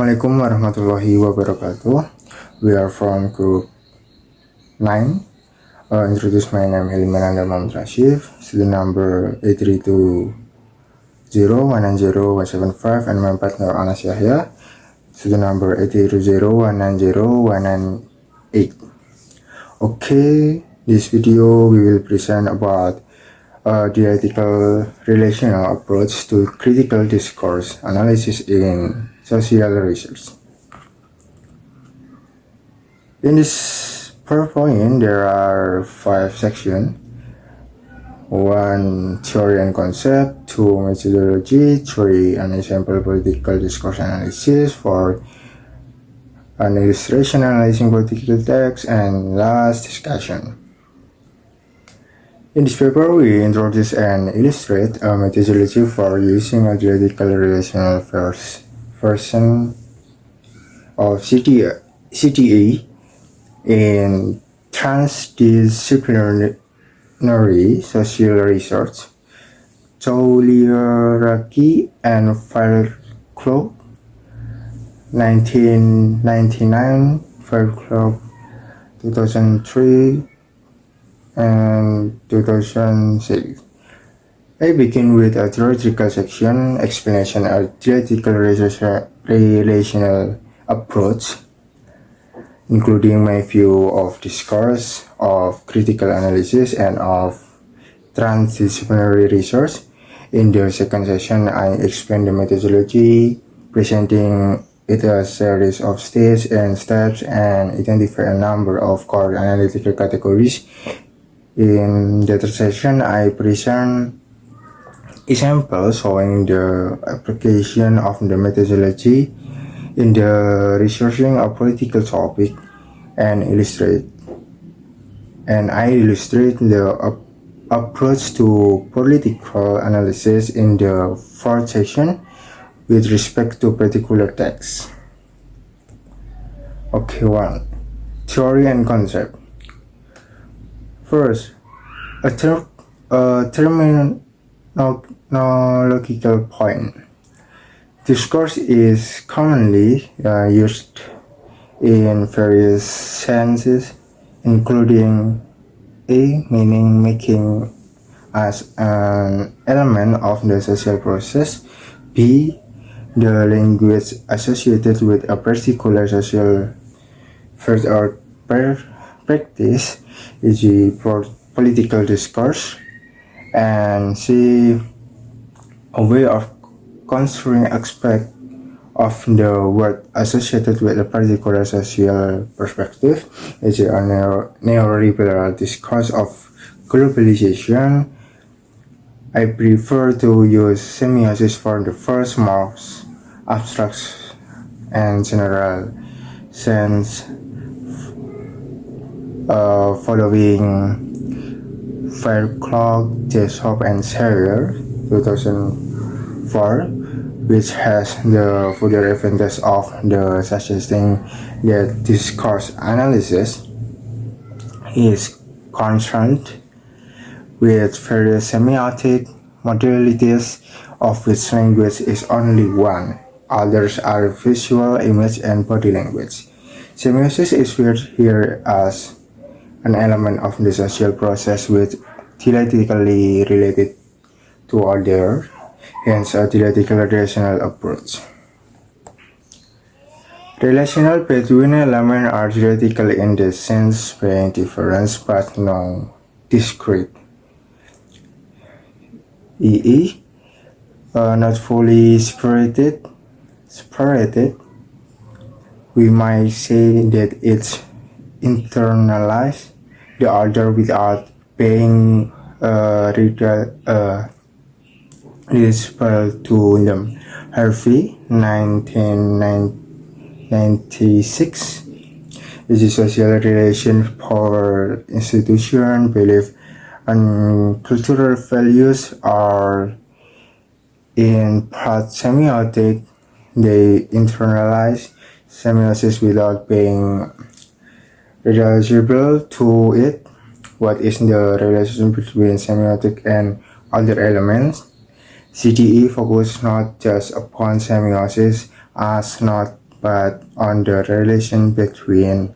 Assalamualaikum warahmatullahi wabarakatuh. We are from group 9. Introduce my name Hilmi Ananda student number 8320190-175, and my partner Yahya, student number 8320190-198. Okay, this video we will present about dialectical-relational approach to critical discourse analysis in social research. In this PowerPoint, there are 5 sections: 1. Theory and concept; 2. Methodology; 3. An example political discourse analysis; 4. An illustration analyzing political text; and last, discussion. In this paper, we introduce and illustrate a methodology for using a dialectical-relational version of CTA in transdisciplinary social research. Toliaraki and Fireclough, 1999, Fireclough 2003, and 2006. I begin with a theoretical section, explanation of dialectical-relational approach, including my view of discourse, of critical analysis, and of transdisciplinary research. In the second session, I explain the methodology, presenting it as a series of stages and steps, and identify a number of core analytical categories. In the third session, I present examples showing the application of the methodology in the researching a political topic, and I illustrate the approach to political analysis in the fourth section with respect to particular texts. Okay, 1. Theory and concept. First, a terminological point. Discourse is commonly used in various senses, including A. Meaning making as an element of the social process; B. The language associated with a particular social verb or practice, e.g. political discourse; and C. A way of construing aspect of the word associated with a particular social perspective, e.g. a neoliberal discourse of globalization. I prefer to use semiosis for the first, most abstract and general sense, following Fireclough, Jessup, and Serrier 2004, which has the further advantage of the suggesting that discourse analysis is concerned with various semiotic modalities, of which language is only one. Others are visual, image, and body language. Semiosis is viewed here as an element of the social process with dialectically related to other, hence a dialectical-relational approach. Relational between elements are dialectical in the sense being different but not discrete, i.e. Not fully separated. We might say that it's internalized the other without being reducible to them. Harvey, 1996. Is a social relation power institution, belief, and cultural values are in part semiotic. They internalize semiosis without being reducible to it. What is the relation between semiotic and other elements? CTE focus not just upon semiosis as not but on the relation between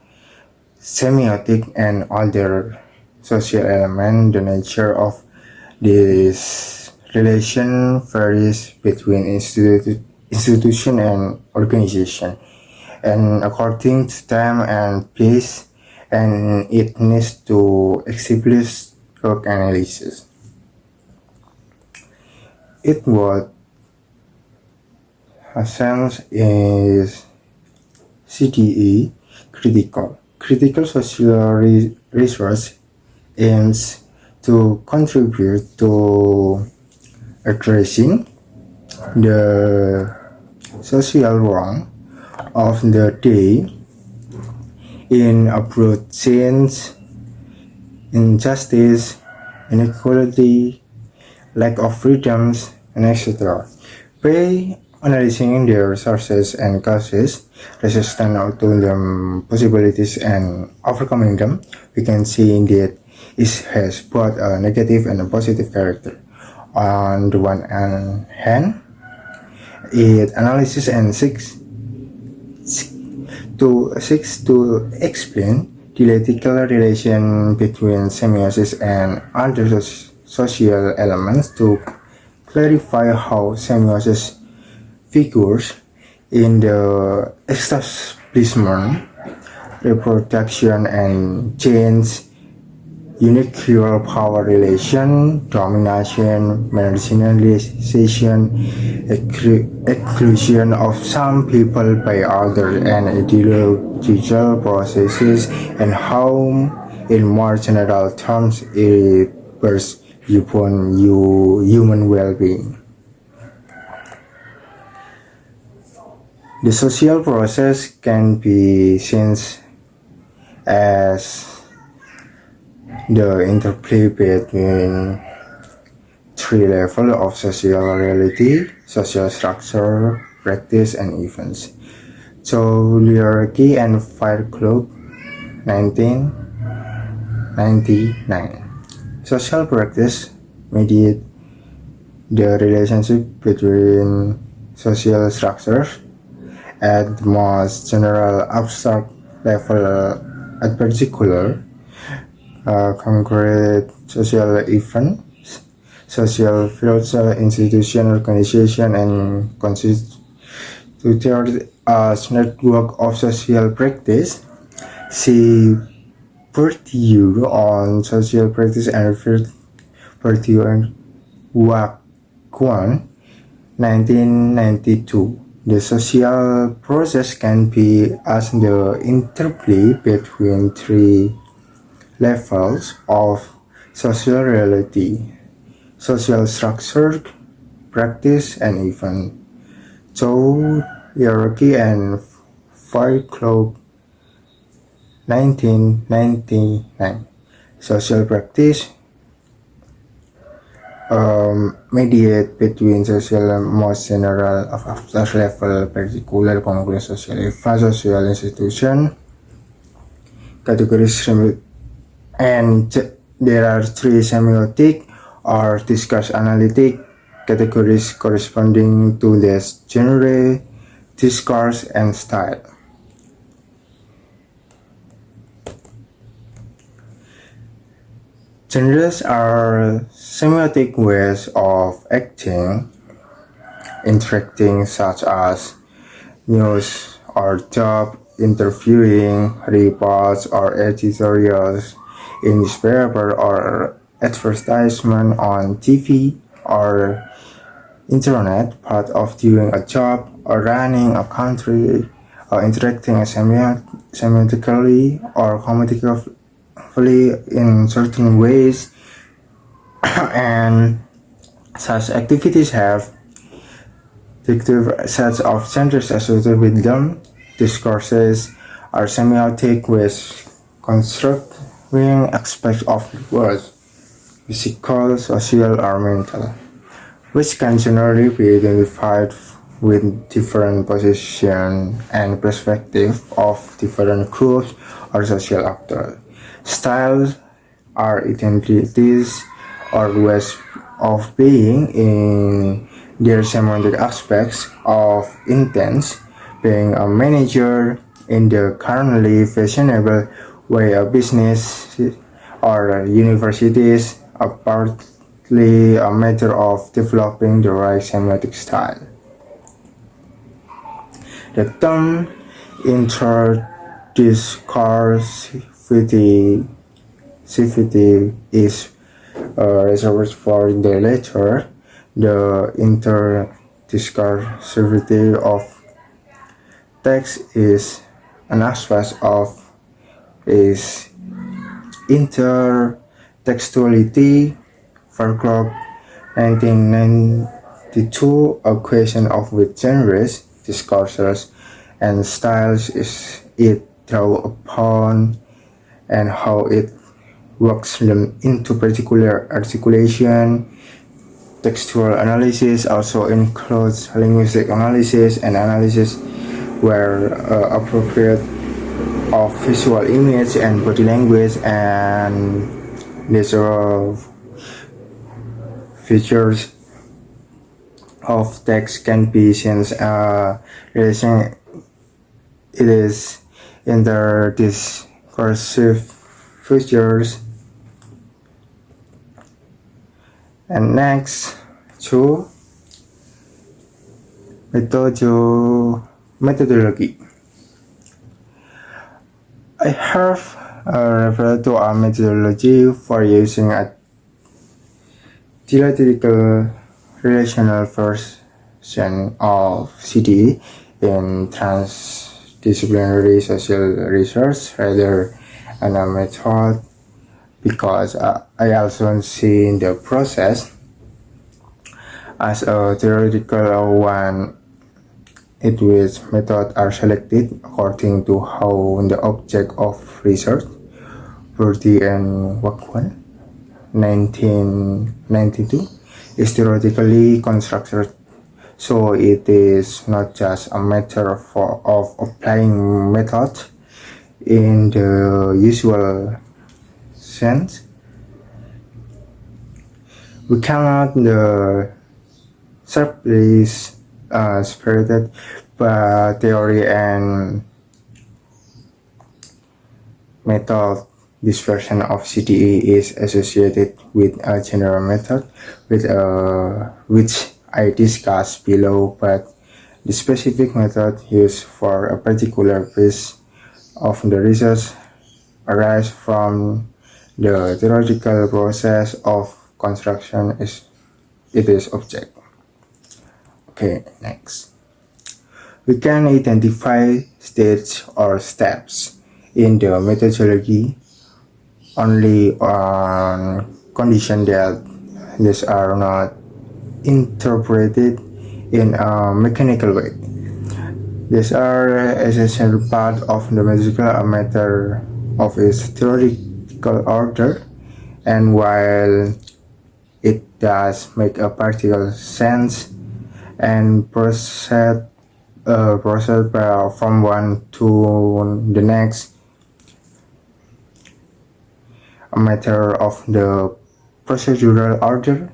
semiotic and other social element. The nature of this relation varies between institution and organization, and according to time and place, and it needs to establish work analysis. It what a sense is CDE critical. Critical social resource aims to contribute to addressing the social wrong of the day in abroad since injustice, inequality, lack of freedoms, and etc. By analyzing their sources and causes, resistant to the possibilities and overcoming them, we can see that it has both a negative and a positive character. On the one hand, it analyzes and seeks to explain dialectical relation between semiosis and other social elements to clarify how semiosis figures in the establishment, reproduction, and change, unequal power relation, domination, marginalization, exclusion of some people by others, and ideological processes, and how, in more general terms, it bears upon human well-being. The social process can be seen as the interplay between three levels of social reality: social structure, practice, and events. So, Hierarchy and Fire Club, 1999. Social practice mediate the relationship between social structures at the most general abstract level, at particular concrete social events, social fields, institution, organization, and constituted as network of social practice. See Purdue on social practice and Purdue and Wakwan, 1992. The social process can be as the interplay between three levels of social reality: social structure, practice, and event. So, Hierarchy and Fight Club, 1999. Social practice mediate between social most general of abstract level, particular concrete social event, social institution, categories, and there are three semiotic or discourse analytic categories corresponding to this genre, discourse, and style. Genres are semiotic ways of acting, interacting, such as news or job interviewing, reports or editorials in newspaper or advertisement on TV or internet, part of doing a job or running a country, or interacting semiotically or communicatively in certain ways, and such activities have distinctive sets of centers associated with them. Discourses are semiotic with constructing aspects of the world, physical, social, or mental, which can generally be identified with different positions and perspectives of different groups or social actors. Styles are identities or ways of being in their semantic aspects of intent, being a manager in the currently fashionable way of business or universities are partly a matter of developing the right semiotic style. The term interdiscursivity is reserved for the latter. The interdiscursivity of text is an aspect of its intertextuality. Verkloop 1992, a question of which genres, discourses, and styles is it draw upon and how it works them into particular articulation. Textual analysis also includes linguistic analysis and analysis where appropriate of visual image and body language and these features of text can be seen relation. It is interdiscursive features. And next, to methodology. I have referred to a methodology for using a dialectical-relational version of CDE in transdisciplinary social research rather than a method, because I also see the process as a theoretical one in which methods are selected according to how the object of research, Bertie and Wakwan, 1992, is theoretically constructed. So it is not just a matter of applying methods in the usual sense. We cannot sharply separated by theory and method. This version of CDE is associated with a general method with which I discussed below, but the specific method used for a particular piece of the research arises from the theoretical process of construction it is object. Okay, next. We can identify stages or steps in the methodology only on condition that these are not interpreted in a mechanical way. These are essential part of the methodological matter of its theoretical order, and while it does make a practical sense and proceed from one to the next, a matter of the procedural order,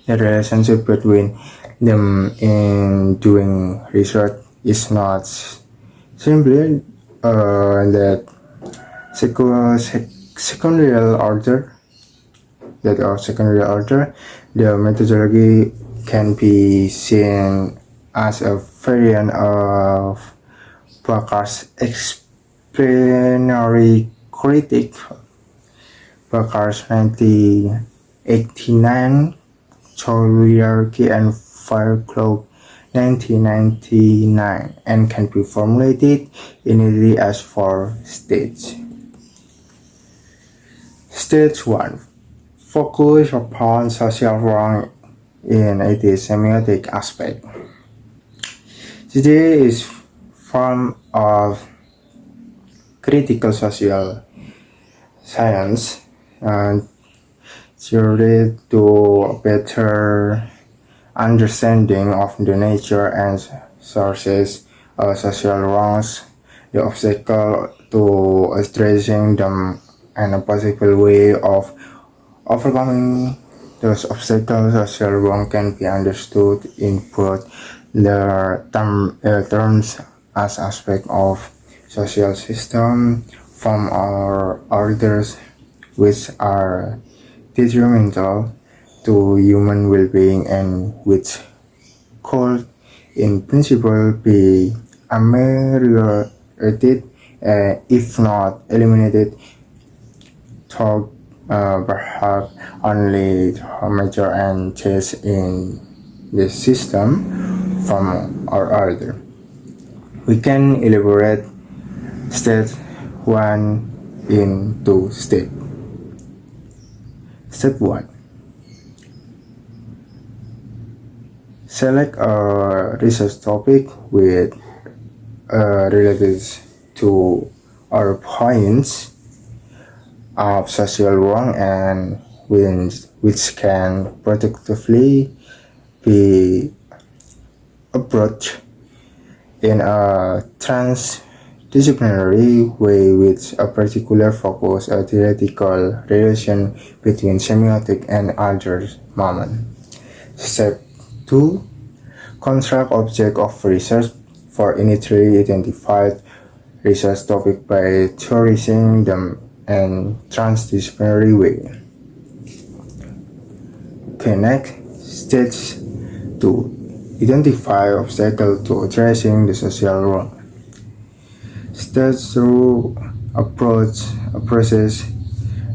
the relationship between them in doing research is not simply that secondary order. The methodology can be seen as a variant of Bakar's explanatory critique, Bakar's 1989, Choliarchy and Firecloak 1999, and can be formulated initially as 4 stages. Stage 1. Focus upon social wrong in its semiotic aspect. Today is form of critical social science theory to better understanding of the nature and sources of social wrongs, the obstacle to addressing them, and a possible way of overcoming those obstacles. Social wrong can be understood in both The terms as aspect of social system form or orders which are detrimental to human well-being and which could in principle be ameliorated, if not eliminated, through perhaps only major and change in the system from or other. We can elaborate step 1 into step. Step 1. Select a research topic with related to our points of social wrong and which can productively be approached in a transdisciplinary way with a particular focus, a theoretical relation between semiotic and other moment. Step 2. Construct object of research for initially identified research topic by theorizing them in transdisciplinary way. Okay, next, stage 2. Identify obstacles to addressing the social wrong. Stage 2 approaches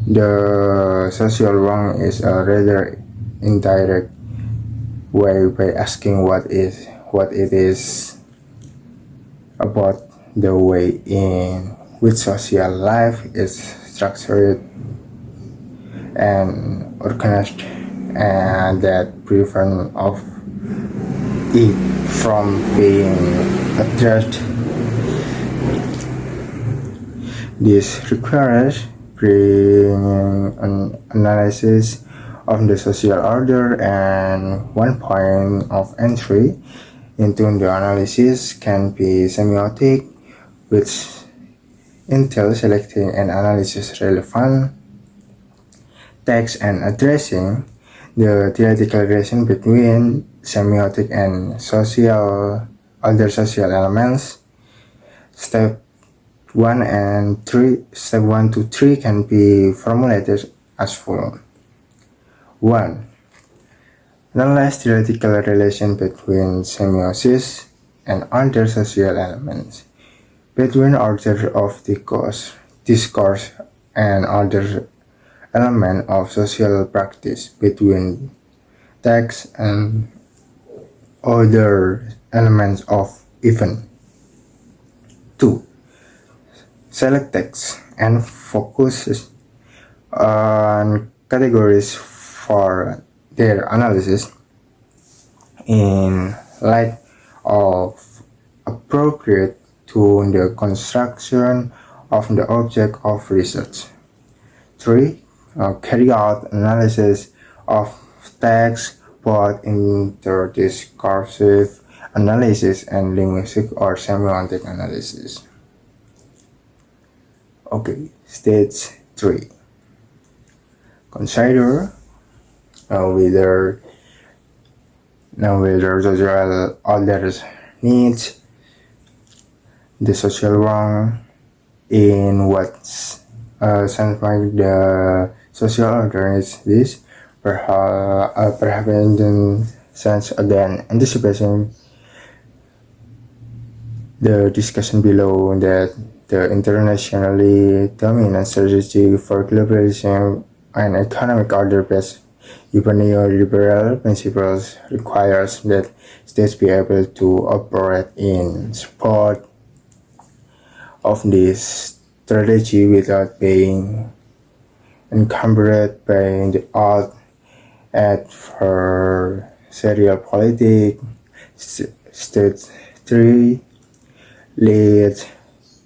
the social wrong is a rather indirect way by asking what it is about the way in which social life is structured and organized, and that prevent of it from being addressed. This requires bringing an analysis of the social order, and one point of entry into the analysis can be semiotic, which entails selecting and analysis relevant text and addressing the theoretical relation between semiotic and other social elements. Step 1 to 3 can be formulated as follows. 1. Analyze theoretical relation between semiosis and other social elements, between order of discourse and other element of social practice, between text and other elements of event. 2. Select text and focus on categories for their analysis in light of appropriate to the construction of the object of research. 3. Carry out analysis of text, both interdiscursive analysis and linguistic or semiotic analysis. Okay, stage 3. Consider whether social orders needs the social wrong in what sense like the social order is this, perhaps in the sense again anticipating the discussion below that the internationally dominant strategy for globalization and economic order based even neoliberal principles requires that states be able to operate in support of this strategy without being encumbered by the odd adversarial politic. Stage 3 leads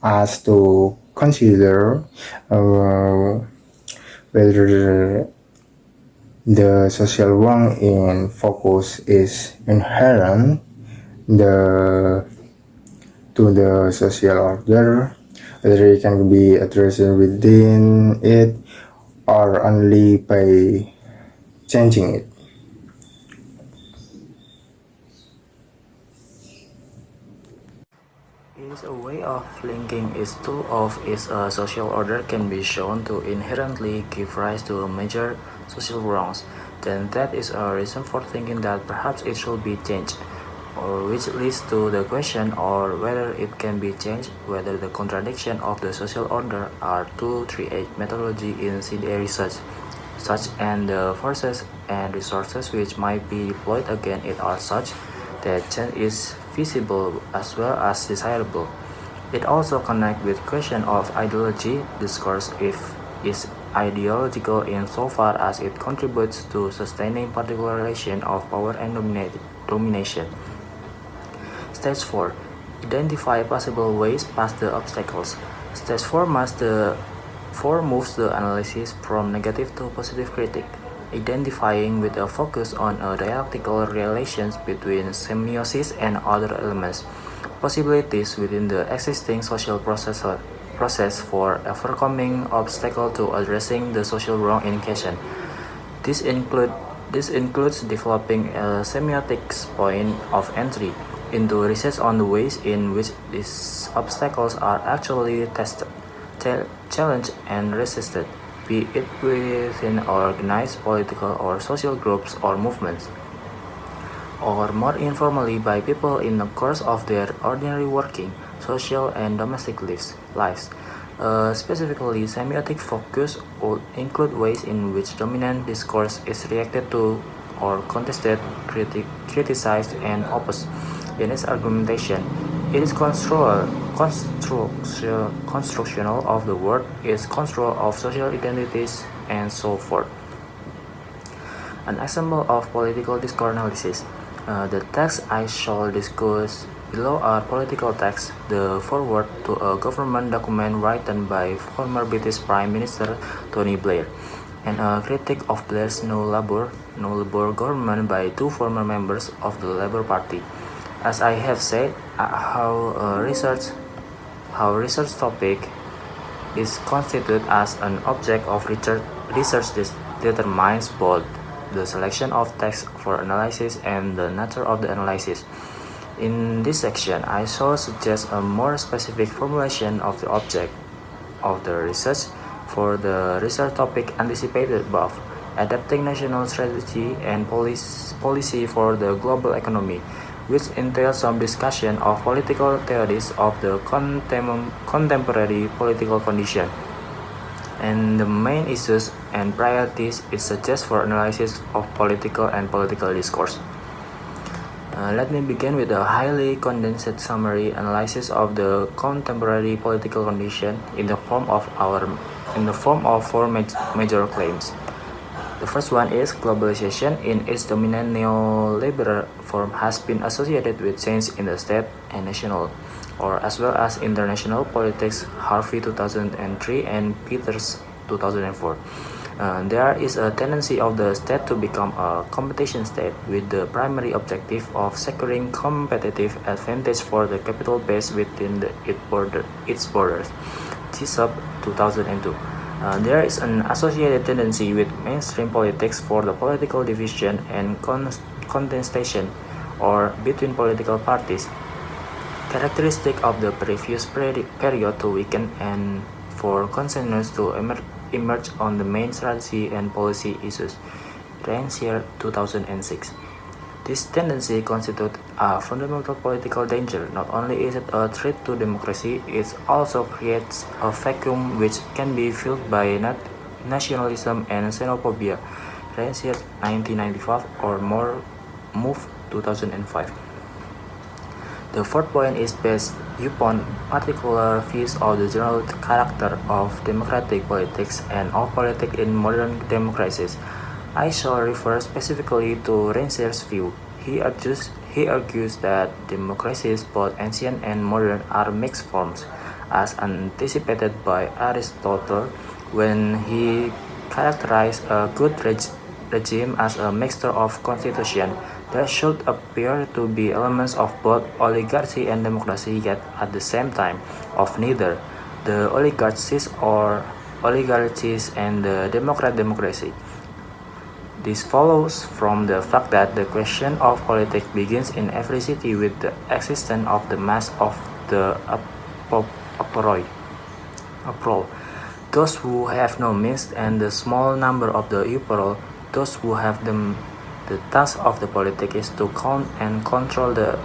us to consider whether the social wrong in focus is inherent to the social order, whether it can be addressed within it or only by changing it. is a way of linking its two of its social order can be shown to inherently give rise to major social wrongs, then that is a reason for thinking that perhaps it should be changed, or which leads to the question or whether it can be changed, whether the contradiction of the social order are 238 methodology in CDA research, such and the forces and resources which might be deployed against it are such that change is feasible as well as desirable. It also connects with question of ideology. Discourse if is ideological insofar as it contributes to sustaining particular relation of power and domination. Stage 4. Identify possible ways past the obstacles. Stage 4 moves the analysis from negative to positive critique, identifying with a focus on a dialectical relations between semiosis and other elements, possibilities within the existing social process for overcoming obstacle to addressing the social wrong in question. This includes developing a semiotics point of entry into research on the ways in which these obstacles are actually tested, challenged, and resisted, be it within organized political or social groups or movements, or more informally by people in the course of their ordinary working, social, and domestic lives. Specifically, semiotic focus would include ways in which dominant discourse is reacted to or contested, criticized, and opposed. In its argumentation, it is constructional of the word, its control of social identities, and so forth. An example of political discourse analysis. The text I shall discuss below are political texts, the foreword to a government document written by former British Prime Minister Tony Blair, and a critique of Blair's No Labour government by two former members of the Labour Party. As I have said, how research topic is constituted as an object of research determines both the selection of text for analysis and the nature of the analysis. In this section, I shall suggest a more specific formulation of the object of the research for the research topic anticipated above, adapting national strategy and policy for the global economy, which entails some discussion of political theories of the contemporary political condition, and the main issues and priorities it suggests for analysis of political and political discourse. Let me begin with a highly condensed summary analysis of the contemporary political condition in the form of four major claims. The first one is globalization in its dominant neoliberal form has been associated with change in the state and national, or as well as international politics, Harvey 2003 and Peters 2004. There is a tendency of the state to become a competition state with the primary objective of securing competitive advantage for the capital base within its borders. GSUB 2002. There is an associated tendency with mainstream politics for the political division and contestation or between political parties, characteristic of the previous period to weaken and for consensus to emerge on the main strategy and policy issues. Rancière 2006. This tendency constitutes a fundamental political danger. Not only is it a threat to democracy, it also creates a vacuum which can be filled by nationalism and xenophobia. Rancière 1995 or more, Move 2005. The fourth point is based upon particular views of the general character of democratic politics and of politics in modern democracies. I shall refer specifically to Rancière's view. He argues that democracies, both ancient and modern, are mixed forms, as anticipated by Aristotle when he characterized a good regime as a mixture of constitution. There should appear to be elements of both oligarchy and democracy, yet at the same time of neither, the oligarchies and the democracy. This follows from the fact that the question of politics begins in every city with the existence of the mass of the uproar. Those who have no means, and the small number of the uproar, those who have them. The task of the politic is to count and control the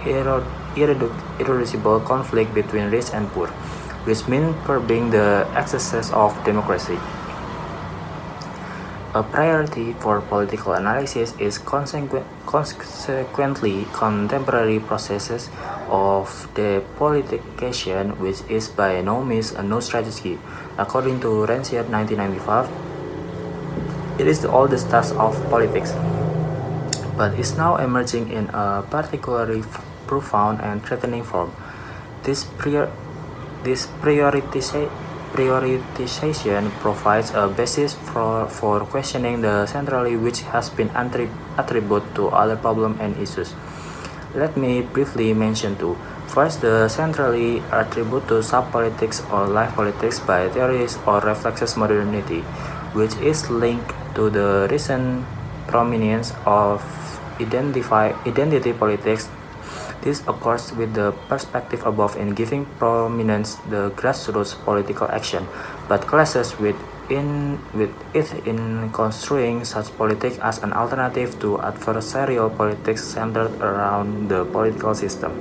irreducible conflict between rich and poor, which means curbing the excesses of democracy. A priority for political analysis is consequently contemporary processes of depolitication, which is by no means a new strategy. According to Rancière 1995, it is the oldest task of politics, but is now emerging in a particularly profound and threatening form. This prioritization provides a basis for questioning the centrality which has been attributed to other problems and issues. Let me briefly mention two. First, the centrality attributed to sub-politics or life politics by theories or reflexes modernity, which is linked to the recent prominence of identity politics. This occurs with the perspective above in giving prominence the grassroots political action, but clashes with it in construing such politics as an alternative to adversarial politics centered around the political system.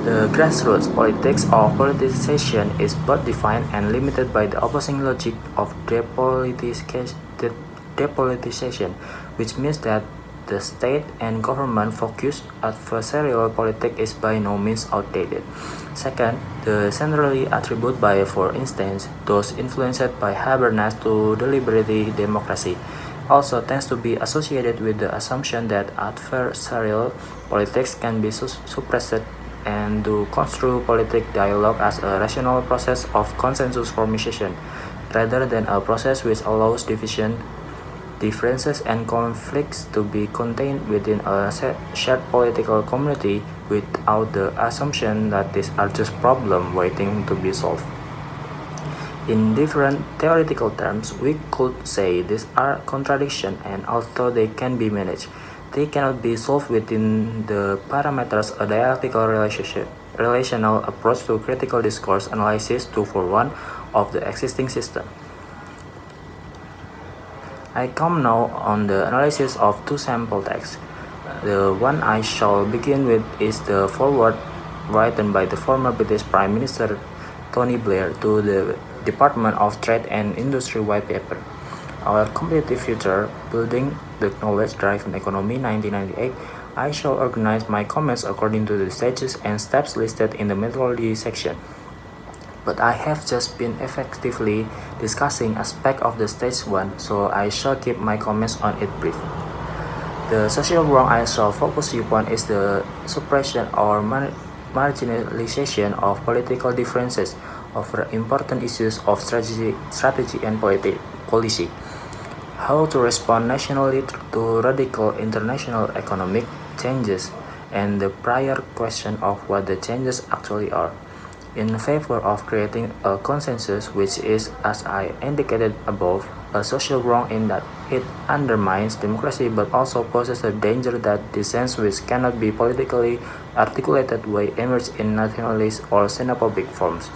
The grassroots politics or politicization is both defined and limited by the opposing logic of depoliticization, which means that the state and government focused adversarial politics is by no means outdated. Second, the centrally attributed by, for instance, those influenced by Habermas to deliberative democracy, also tends to be associated with the assumption that adversarial politics can be suppressed and to construe politic dialogue as a rational process of consensus formation, rather than a process which allows differences and conflicts to be contained within a shared political community without the assumption that these are just problems waiting to be solved. In different theoretical terms, we could say these are contradictions, and although they can be managed, they cannot be solved within the parameters a dialectical-relational approach to critical discourse analysis 241 of the existing system. I come now on the analysis of two sample texts. The one I shall begin with is the foreword written by the former British Prime Minister Tony Blair to the Department of Trade and Industry White Paper. Our Competitive Future, Building the Knowledge-Driven Economy 1998, I shall organize my comments according to the stages and steps listed in the methodology section. But I have just been effectively discussing aspects of the stage 1, so I shall keep my comments on it brief. The social wrong I shall focus upon is the suppression or marginalization of political differences over important issues of strategy and policy. How to respond nationally to radical international economic changes, and the prior question of what the changes actually are, in favor of creating a consensus which is, as I indicated above, a social wrong in that it undermines democracy but also poses a danger that dissents which cannot be politically articulated will emerge in nationalist or xenophobic forms.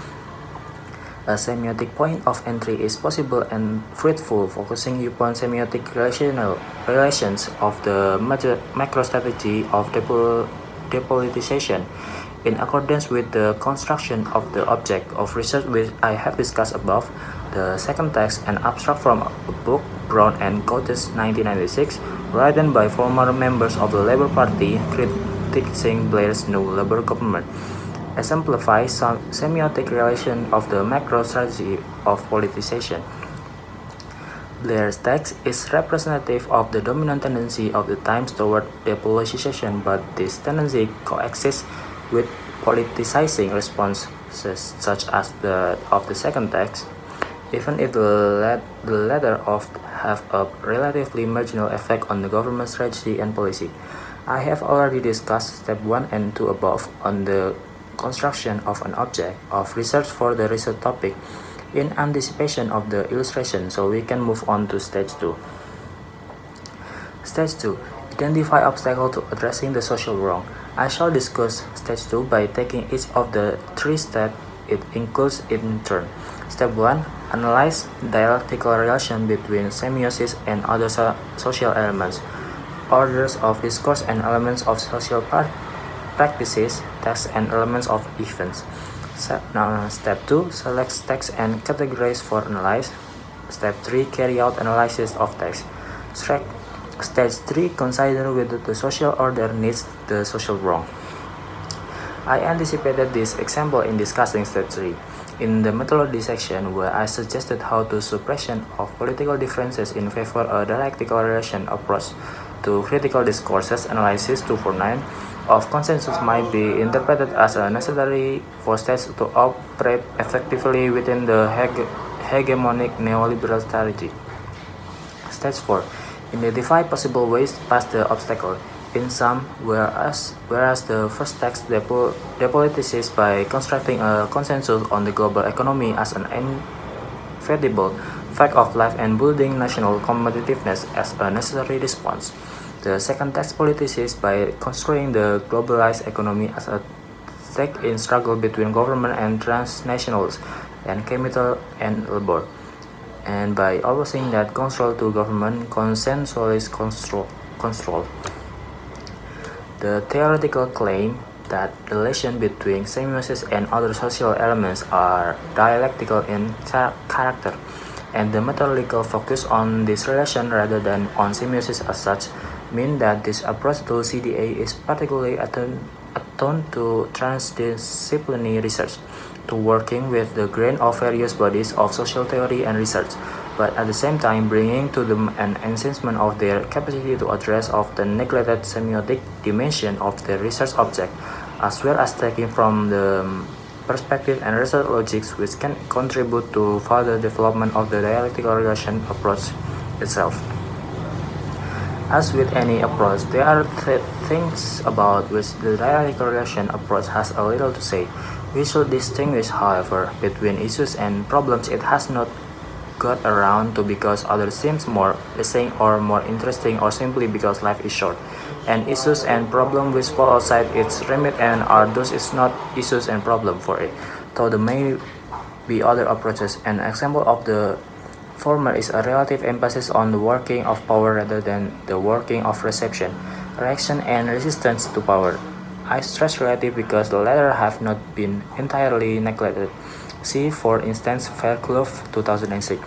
A semiotic point of entry is possible and fruitful, focusing upon semiotic relations of the macro strategy of depoliticization, in accordance with the construction of the object of research which I have discussed above. The second text, an abstract from a book, Brown and Coates 1996, written by former members of the Labour Party critiquing Blair's new Labour government, exemplifies some semiotic relation of the macro strategy of politicization. Blair's text is representative of the dominant tendency of the times toward depoliticization, but this tendency coexists with politicizing responses such as the of the second text, even if the latter have a relatively marginal effect on the government strategy and policy. I have already discussed step 1 and 2 above on the construction of an object of research for the research topic in anticipation of the illustration, so we can move on to stage 2. Stage 2. Identify obstacles to addressing the social wrong. I shall discuss stage 2 by taking each of the 3 steps it includes in turn. Step 1. Analyze dialectical relation between semiosis and other social elements, orders of discourse and elements of social practices, texts and elements of events. Step 2. Select text and categorize for analysis. Step 3. Carry out analysis of text. Stage 3. Consider whether the social order needs the social wrong. I anticipated this example in discussing stage 3 in the methodology section, where I suggested how to suppression of political differences in favor of a dialectical relation approach to critical discourses. Analysis 249 of consensus might be interpreted as a necessary for states to operate effectively within the hegemonic neoliberal strategy. Stage 4. Identify possible ways past the obstacle. In some, whereas the first text depoliticizes by constructing a consensus on the global economy as an inevitable fact of life and building national competitiveness as a necessary response. The second text politicizes by construing the globalized economy as a stake in struggle between government and transnationals and capital and labor, and by opposing that control to government consensualist control. The theoretical claim that relations between semiosis and other social elements are dialectical in character, and the methodological focus on this relation rather than on semiosis as such, mean that this approach to CDA is particularly attuned to transdisciplinary research, to working with the grain of various bodies of social theory and research, but at the same time bringing to them an enhancement of their capacity to address of the neglected semiotic dimension of the research object, as well as taking from the perspective and research logics which can contribute to further development of the dialectical relation approach itself. As with any approach, there are things about which the dialectical relation approach has a little to say. We should distinguish, however, between issues and problems it has not got around to because others seems more pressing or more interesting, or simply because life is short, and issues and problems which fall outside its remit and are thus is not issues and problem for it, though there may be other approaches. An example of the former is a relative emphasis on the working of power rather than the working of reception, reaction and resistance to power. I stress relative because the latter have not been entirely neglected. See, for instance, Fairclough 2006.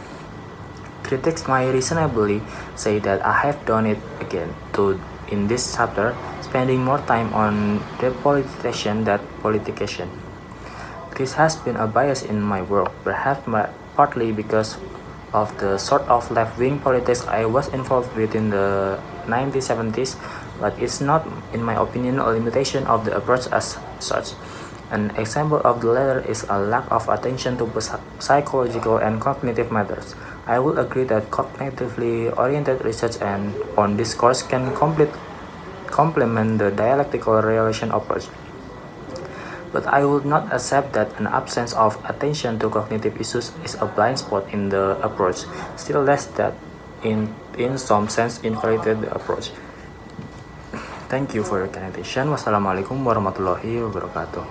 Critics might reasonably say that I have done it again, too, in this chapter, spending more time on depolitization than politication. This has been a bias in my work, perhaps partly because of the sort of left-wing politics I was involved with in the 1970s, but it's not, in my opinion, a limitation of the approach as such. An example of the latter is a lack of attention to psychological and cognitive matters. I will agree that cognitively oriented research and on discourse can complement the dialectical relation approach. But I would not accept that an absence of attention to cognitive issues is a blind spot in the approach, still less that in some sense invalidated the approach. Thank you for your attention. Wassalamualaikum warahmatullahi wabarakatuh.